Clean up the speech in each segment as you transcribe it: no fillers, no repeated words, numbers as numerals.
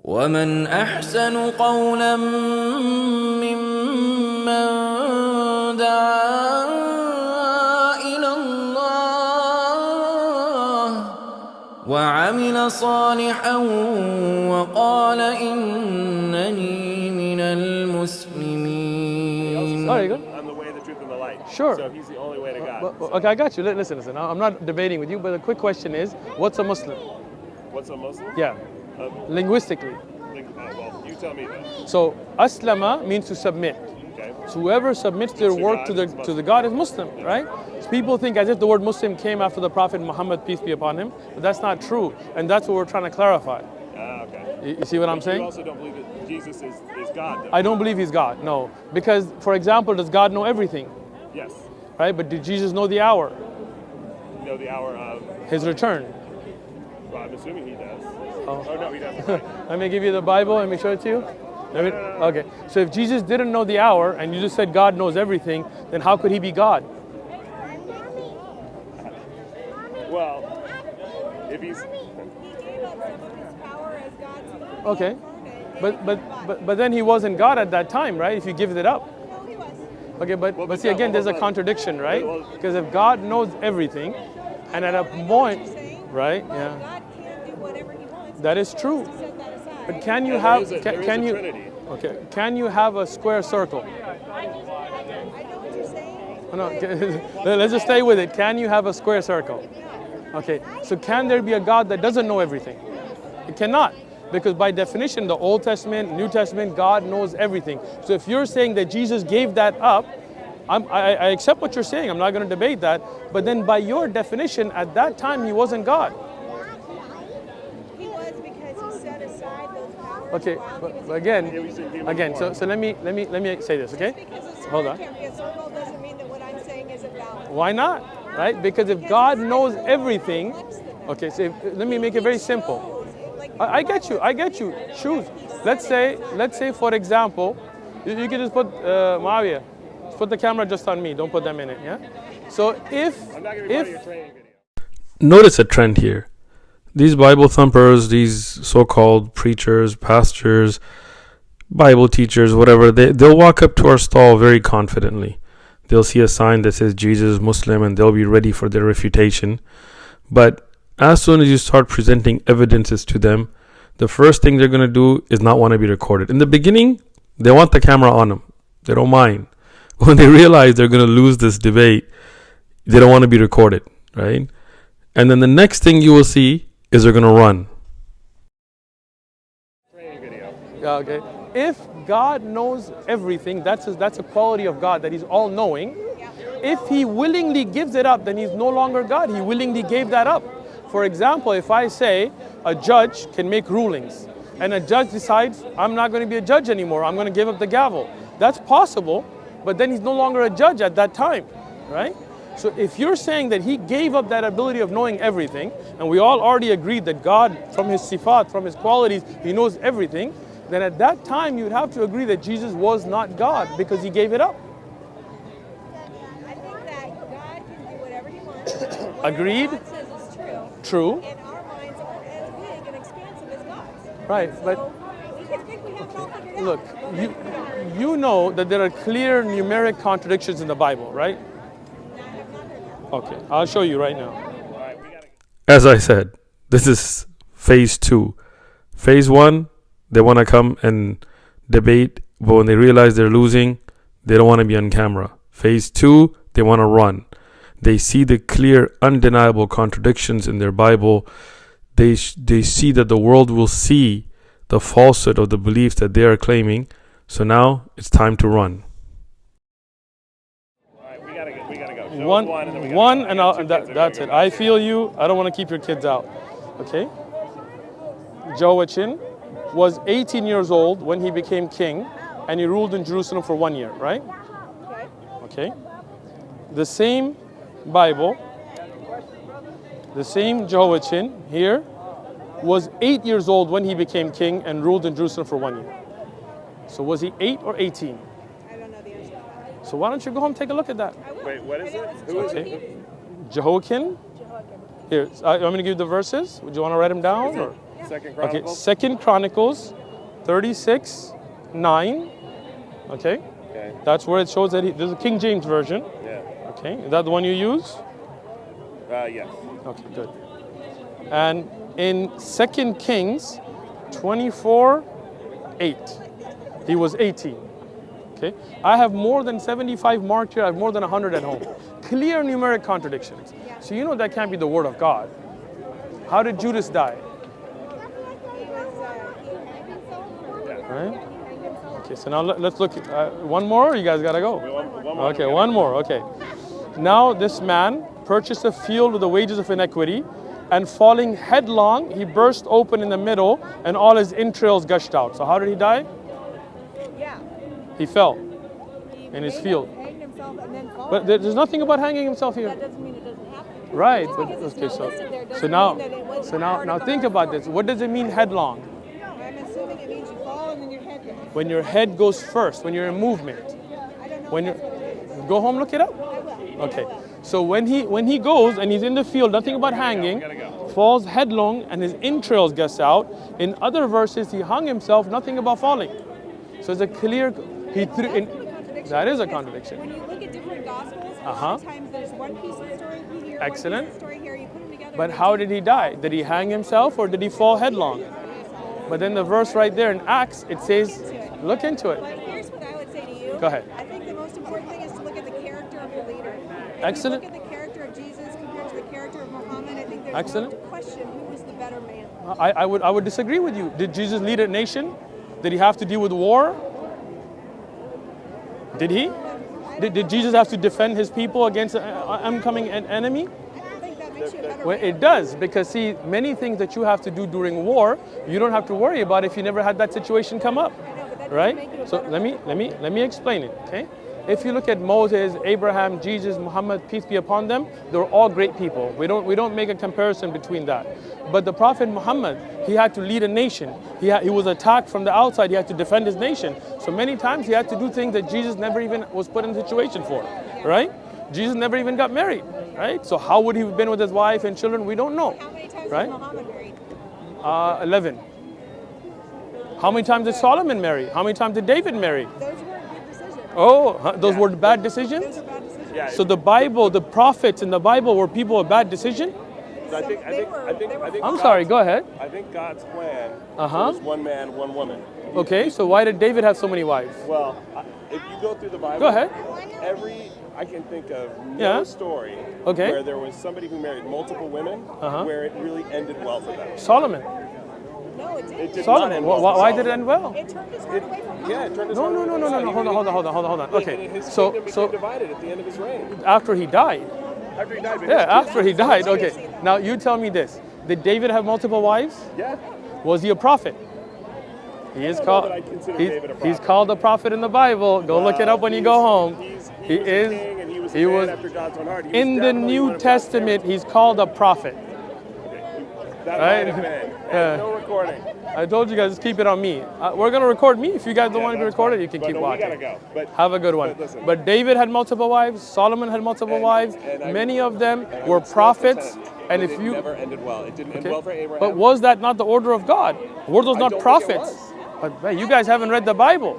ومن أحسن قولا ممن دعا إلى الله وعمل صالحا وقال إنني من المسلمين. There you go. I'm the way, the truth, and the light. Sure. So he's the only way to God. Okay, I got you. Listen. I'm not debating with you, but the quick question is, what's a Muslim? What's a Muslim? Yeah, linguistically. Well, you tell me then. So, aslama means to submit. Okay. So whoever submits their work to the God is Muslim, right? So people think as if the word Muslim came after the Prophet Muhammad, peace be upon him, but that's not true, and that's what we're trying to clarify. Okay. You see what I'm saying? You also don't believe that Jesus is God, though? I don't believe he's God, no. Because, for example, does God know everything? Yes. Right? But did Jesus know the hour? You know the hour of... His return? Well, I'm assuming he does. Oh. No, he doesn't. Let me give you the Bible. Let me show it to you. Okay. So if Jesus didn't know the hour and you just said God knows everything, then how could he be God? Well, if he's... Okay. But then he wasn't God at that time, right? If you give it up. Okay, but see again, there's a contradiction, right? Because if God knows everything, and at a point, right? Yeah. That is true. But can you have can you okay? Can you have a square circle? No, let's just stay with it. Can you have a square circle? Okay. So can there be a God that doesn't know everything? It cannot. Because by definition, the Old Testament, New Testament, God knows everything. So if you're saying that Jesus gave that up, I accept what you're saying. I'm not going to debate that. But then by your definition, at that time, he wasn't God. He was because he set aside those powers. Okay, but again, so let me say this, okay? Hold on. Can't be a circle doesn't mean that what I'm saying isn't valid. Why not? Right? Because if God knows everything, okay, so let me make it very simple. I get you. Choose. Let's say, for example, you can just put Muawiyah, put the camera just on me. Don't put them in it. Yeah. So if notice a trend here, these Bible thumpers, these so-called preachers, pastors, Bible teachers, whatever, they'll walk up to our stall very confidently. They'll see a sign that says Jesus is Muslim, and they'll be ready for their refutation. But as soon as you start presenting evidences to them, the first thing they're going to do is not want to be recorded. In the beginning, they want the camera on them. They don't mind. When they realize they're going to lose this debate, they don't want to be recorded, right? And then the next thing you will see is they're going to run. Okay. If God knows everything, that's a quality of God, that he's all-knowing. If he willingly gives it up, then he's no longer God. He willingly gave that up. For example, if I say a judge can make rulings and a judge decides I'm not going to be a judge anymore, I'm going to give up the gavel. That's possible, but then he's no longer a judge at that time, right? So if you're saying that he gave up that ability of knowing everything, and we all already agreed that God, from his sifat, from his qualities, he knows everything, then at that time you'd have to agree that Jesus was not God because he gave it up. I think that God can do whatever he wants. Agreed? God says is True. And our minds aren't as big and expansive as God's. Right, but So we can think we have it all figured out. look, you know that there are clear numeric contradictions in the Bible, right? Okay, I'll show you right now. As I said, this is phase 2. Phase 1, they want to come and debate, but when they realize they're losing, they don't want to be on camera. Phase 2, they want to run. They see the clear, undeniable contradictions in their Bible. They see that the world will see the falsehood of the beliefs that they are claiming. So now it's time to run. We gotta go. That's it. I feel you. I don't want to keep your kids out. Okay? Jehoiachin was 18 years old when he became king, and he ruled in Jerusalem for 1 year, right? Okay. The same Bible, the same Jehoiachin here was 8 years old when he became king and ruled in Jerusalem for 1 year. So was he 8 or 18? I don't know the answer to that. So why don't you go home and take a look at that? Wait, what is it? Who is it? Jehoiakim. Here, I'm going to give you the verses. Would you want to write them down? Or? Second Okay, Chronicles. Second Chronicles 36:9. Okay, Okay. that's where it shows that there's a King James version. Yeah. Okay, is that the one you use? Yes. Okay, good. And in 2 Kings 24:8, he was 18. Okay, I have more than 75 marked here. I have more than 100 at home. Clear numeric contradictions. So you know that can't be the word of God. How did Judas die? Right? Okay, so now let's look. One more. Or you guys gotta go. One more. Okay, one more. Okay. Now this man purchased a field with the wages of iniquity, and falling headlong, he burst open in the middle, and all his entrails gushed out. So how did he die? Yeah. He fell in his field. Hanged himself and then fall. But there's nothing about hanging himself here. That doesn't mean it doesn't happen. Right. Just But, because it's okay. not So listed there doesn't so now mean that it wasn't so now part now of the think whole about story. this. What does it mean headlong? I'm assuming it means you fall and then your head goes. When your head goes first. When you're in movement. I don't know When if you're that's what it is. go home, look it up. I will. Okay. So when he goes and he's in the field, nothing about hanging, falls headlong and his entrails gets out. In other verses, he hung himself, nothing about falling. So it's a clear. He threw That's in. not a contradiction, That is a because contradiction. When you look at different gospels, a Uh-huh. lot of times there's one piece of the story here, Excellent. one piece of the story here, you put them together. But and how they did he die? Did he hang himself or did he fall headlong? But then the verse right there in Acts, it says, look into it. But here's what I would say to you. Go ahead. I think the most important thing is to look at the character of your leader. If Excellent. you look at the character of Jesus compared to the character of Muhammad, I think there's Excellent. no question who was the better man. I would disagree with you. Did Jesus lead a nation? Did he have to deal with war? Did he? Did Jesus have to defend his people against an oncoming enemy? I don't think that makes you a better Well, man. it does, because see, many things that you have to do during war, you don't have to worry about if you never had that situation come up, I know, but that doesn't right? make you a So better let me explain it, okay? If you look at Moses, Abraham, Jesus, Muhammad, peace be upon them, they're all great people. We don't make a comparison between that. But the Prophet Muhammad, he had to lead a nation. He was attacked from the outside. He had to defend his nation. So many times he had to do things that Jesus never even was put in a situation for, right? Jesus never even got married, right? So how would he have been with his wife and children? We don't know, How many times right? was Muhammad married? 11. How many times did Solomon marry? How many times did David marry? Those weren't good decisions. Oh, those were bad decisions? Those are bad decisions. Yeah. So the Bible, the prophets in the Bible were people of bad decision? I think I'm sorry, go ahead. I think God's plan Uh-huh. was one man, one woman. Okay, so why did David have so many wives? Well, if you go through the Bible, Go ahead. I can think of no Yeah. story Okay. where there was somebody who married multiple women Uh-huh. where it really ended well for them. Solomon. No, it didn't. It did not Solomon. end well for Why did it Solomon. end well? It turned his heart away from God. Yeah, it turned his No, heart no, away no, from no, God. no, hold on. And Okay, his so kingdom became so divided at the end of his reign. after he died. After he died, but Yeah, his after he kingdom- died. Okay. Now you tell me this. Did David have multiple wives? Yeah. Was he a prophet? He is don't know called. that I'd consider He's, David a he's prophet. called a prophet in the Bible. Go look it up when you go home. He He was a is. king and he was a He man was after God's own heart. He was in the definitely one New of God's Testament. He's called a prophet. favorites. That Right? might have been. Yeah. And no recording. I told you guys, just keep it on me. We're gonna record me. If you guys don't want to be that's recorded, fine. you can But keep no, watching. We gotta go. But Have a good one. But listen. But David had multiple wives. Solomon had multiple And- wives. and I- Many of them and I were would still prophets. pretend And that if it you, never ended well. It didn't end okay. well for Abraham. But was that not the order of God? Were those I not don't think it prophets? was. But man, you guys haven't read the Bible.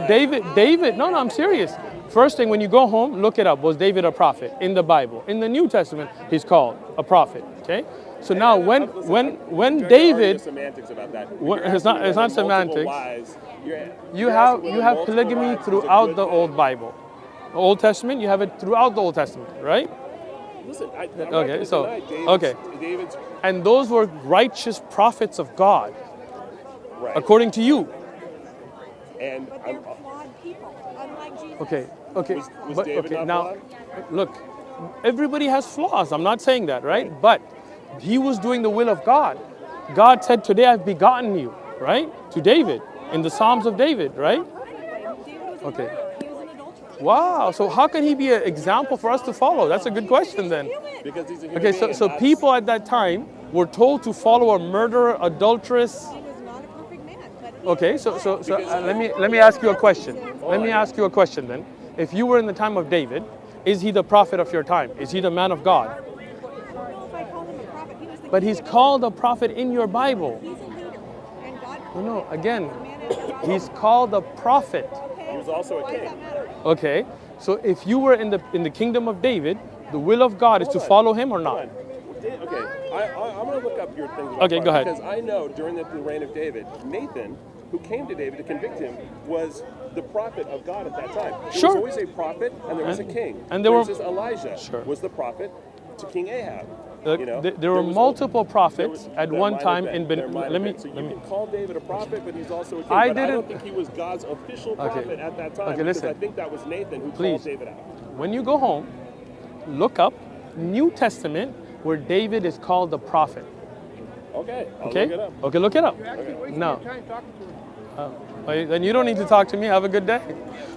David. No, I'm serious. First thing, when you go home, look it up. Was David a prophet in the Bible? In the New Testament, he's called a prophet. Okay. So now, when David, semantics about that. it's not semantics. You have polygamy throughout the Old Bible. The Old Testament, you have it throughout the Old Testament, right? Listen, Okay, so, okay. David's And those were righteous prophets of God, right. according to you. And But they're flawed people, unlike Jesus. Okay. Was But David okay, not now, flawed? look, everybody has flaws. I'm not saying that, right? But he was doing the will of God. God said, "Today I've begotten you," right? To David in the Psalms of David, right? David was a Okay. murderer. He was an adulterer. Wow. So how can he be an example for us to follow? That's a good question then. because he's a human Okay, being, so that's- people at that time were told to follow a murderer, adulteress. He was not a perfect man. But he Okay, so let me ask you a question. Let me ask you a question then. If you were in the time of David, is he the prophet of your time? Is he the man of God? I don't know if I call him a prophet. He was the But he's called a prophet in your Bible. He's a leader. And God No, again, managed he's called a prophet. He was also a Why does king. that matter? Okay, so if you were in the kingdom of David, the will of God is to Hold on. follow him or Hold not? on. Okay, I'm going to look up your things about Okay, go ahead. Because I know during the reign of David, Nathan, who came to David to convict him, was the prophet of God at that time. There Sure. was always a prophet and there was a king. And there For were- instance, Elijah Sure. was the prophet to King Ahab. There were multiple prophets at there one might time have in been. Ben. There might Let have me. been. So you Let me. can call David a prophet, but he's also a king. I But I don't didn't- think he was God's official prophet at that time. Okay, because listen. I think that was Nathan who Please. called David out. When you go home, look up New Testament where David is called the prophet. Okay, I'll Okay. look it up. Okay, look it up. No. Then you don't need to talk to me. Have a good day.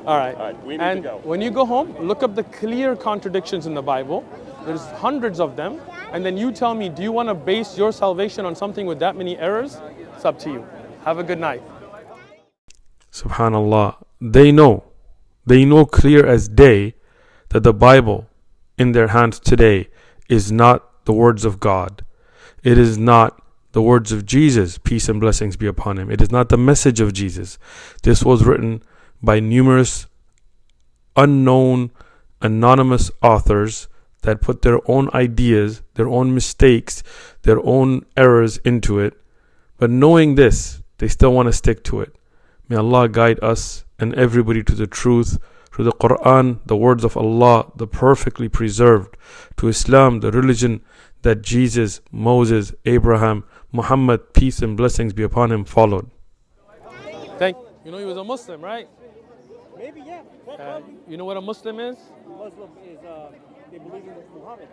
All right. All right, we need And to go. when you go home, look up the clear contradictions in the Bible. There's hundreds of them. And then you tell me, do you want to base your salvation on something with that many errors? It's up to you. Have a good night. Subhanallah. They know clear as day that the Bible in their hands today is not the words of God. It is not the words of Jesus, peace and blessings be upon him. It is not the message of Jesus. This was written by numerous unknown, anonymous authors that put their own ideas, their own mistakes, their own errors into it. But knowing this, they still want to stick to it. May Allah guide us and everybody to the truth, to the Quran, the words of Allah, the perfectly preserved, to Islam, the religion that Jesus, Moses, Abraham, Muhammad, peace and blessings be upon him, followed. You know he was a Muslim, right? Maybe, yeah. You know what a Muslim is? Muslim is, they believe in Muhammad.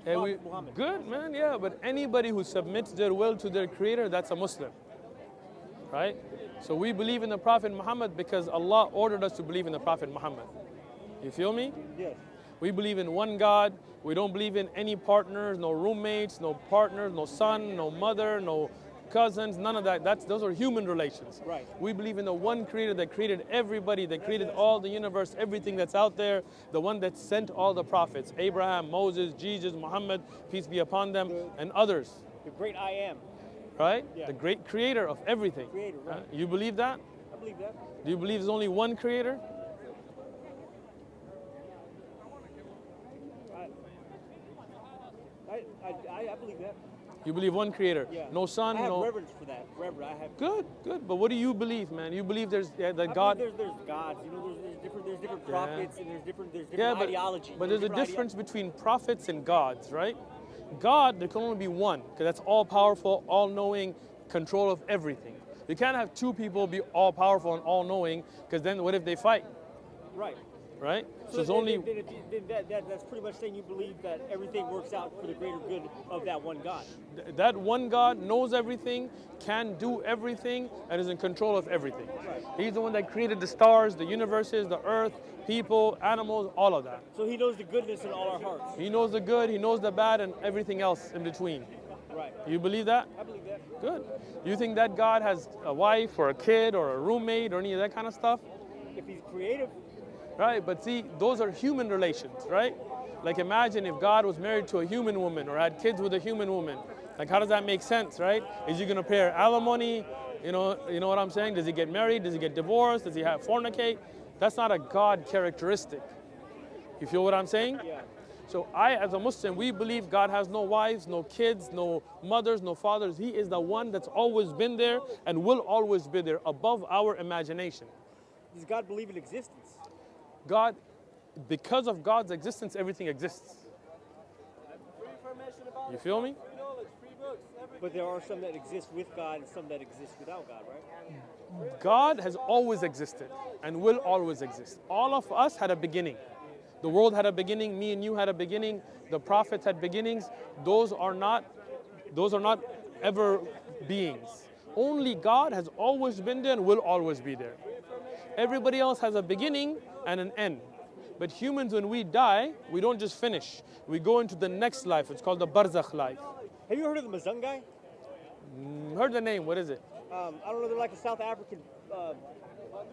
Yeah, Muhammad. good, man, yeah. But anybody who submits their will to their creator, that's a Muslim. Right? So we believe in the Prophet Muhammad because Allah ordered us to believe in the Prophet Muhammad. You feel me? Yes. We believe in one God. We don't believe in any partners, no roommates, no partners, no son, no mother, no cousins, none of that. Those are human relations. Right. We believe in the one creator that created everybody, that created all the universe, everything that's out there, the one that sent all the prophets, Abraham, Moses, Jesus, Muhammad, peace be upon them, and others. The great I am. Right? Yeah. The great creator of everything. Creator, right. You believe that? I believe that. Do you believe there's only one creator? I believe that. You believe one creator. Yeah. No son, I have no. reverence for that. Reverence. I have. Good. But what do you believe, man? You believe there's that I God. believe there's gods. You know, there's different Yeah. prophets and there's different Yeah, ideology. but there's a difference between prophets and gods, right? God, there can only be one, because that's all powerful, all knowing, control of everything. You can't have two people be all powerful and all knowing, because then what if they fight, Right. right? So So it's only. that's pretty much saying you believe that everything works out for the greater good of that one God. That one God knows everything, can do everything, and is in control of everything. He's the one that created the stars, the universes, the earth, people, animals, all of that. So he knows the goodness in all our hearts. He knows the good, he knows the bad, and everything else in between. Right. You believe that? I believe that. Good. You think that God has a wife or a kid or a roommate or any of that kind of stuff? If he's creative, Right, but see, those are human relations, right? Like imagine if God was married to a human woman or had kids with a human woman. Like how does that make sense, right? Is he gonna pay her alimony? You know what I'm saying? Does he get married? Does he get divorced? Does he have fornicate? That's not a God characteristic. You feel what I'm saying? yeah. So I, as a Muslim, we believe God has no wives, no kids, no mothers, no fathers. He is the one that's always been there and will always be there, above our imagination. Does God believe in existence? God, because of God's existence, everything exists. You feel me? But there are some that exist with God and some that exist without God, right? God has always existed and will always exist. All of us had a beginning. The world had a beginning, me and you had a beginning, the prophets had beginnings. Those are not ever beings. Only God has always been there and will always be there. Everybody else has a beginning and an end. But humans, when we die, we don't just finish. We go into the next life. It's called the barzakh life. Have you heard of the Mazungai? Heard the name, what is it? I don't know. They're like a South African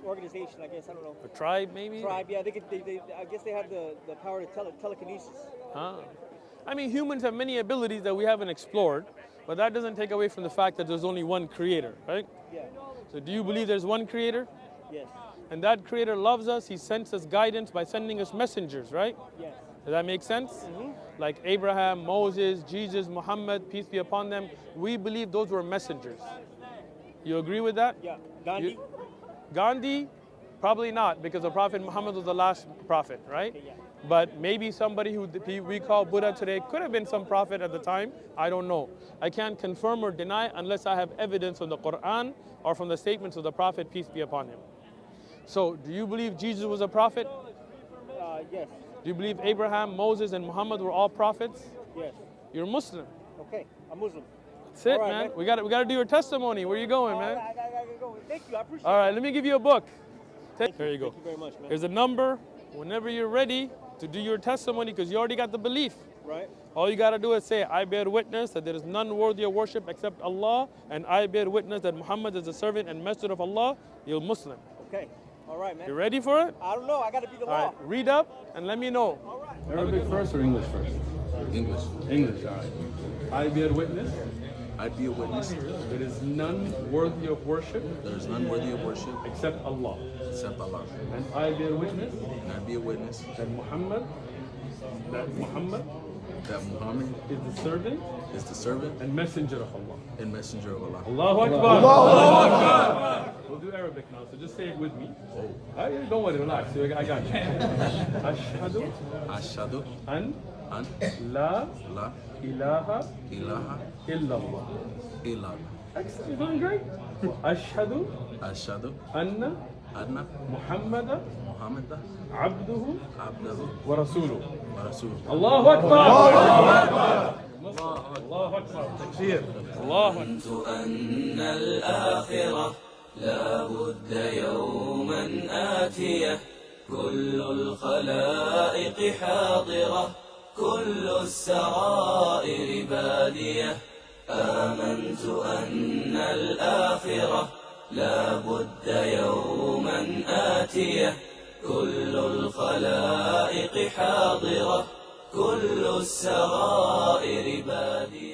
organization, I guess. I don't know. A tribe maybe? Tribe, yeah. I guess they have the power to telekinesis. I mean, humans have many abilities that we haven't explored. But that doesn't take away from the fact that there's only one creator, right? Yeah. So do you believe there's one creator? Yes. And that creator loves us. He sends us guidance by sending us messengers, right? Yes. Does that make sense? Like Abraham, Moses, Jesus, Muhammad, peace be upon them. We believe those were messengers. You agree with that? Yeah. Gandhi. You- Gandhi, probably not, because the Prophet Muhammad was the last prophet, right? Yeah. But maybe somebody who we call Buddha today could have been some prophet at the time. I don't know. I can't confirm or deny unless I have evidence from the Quran or from the statements of the Prophet, peace be upon him. So, do you believe Jesus was a prophet? Yes. Do you believe Abraham, Moses, and Muhammad were all prophets? Yes. You're a Muslim. Okay. I'm Muslim. That's it, All right, man. man. We got to do your testimony. Where you going, I man? gotta go. Thank you. I appreciate All right, let me give you a book. Here you go. Thank you very much, man. There's a number whenever you're ready to do your testimony, because you already got the belief. Right. All you got to do is say, I bear witness that there is none worthy of worship except Allah, and I bear witness that Muhammad is the servant and messenger of Allah. You're Muslim. Okay. All right, man. You ready for it? I don't know. I gotta be the All law. right, read up and let me know. Arabic first or English first? English. English, all right. I bear witness I be a witness. there is none worthy of worship There is none worthy of worship except Allah. except Allah. And I bear witness And I be a witness that Muhammad that Muhammad is the servant is the servant and messenger of Allah. and messenger of Allah. Allahu Akbar. Allahu Akbar. We'll do Arabic now, so just say it with me. Don't worry, relax. I got you. Ashhadu Ashhadu an an la la ilaha ilaha illallah. illallah. Excellent, you're doing great. Ashhadu Ashhadu anna anna Muhammadan Muhammadan abduhu abdahu wa rasuluhu. wa rasuluh. Allahu Akbar. Allahu Akbar. Allahu Akbar. Takbir. Allahu Akbar. أن الآخرة لا بد يوما آتية كل الخلائق حاضرة كل السرائر بادية آمنت أن الآخرة لا بد يوما آتية كل الخلائق حاضرة كل السرائر بادية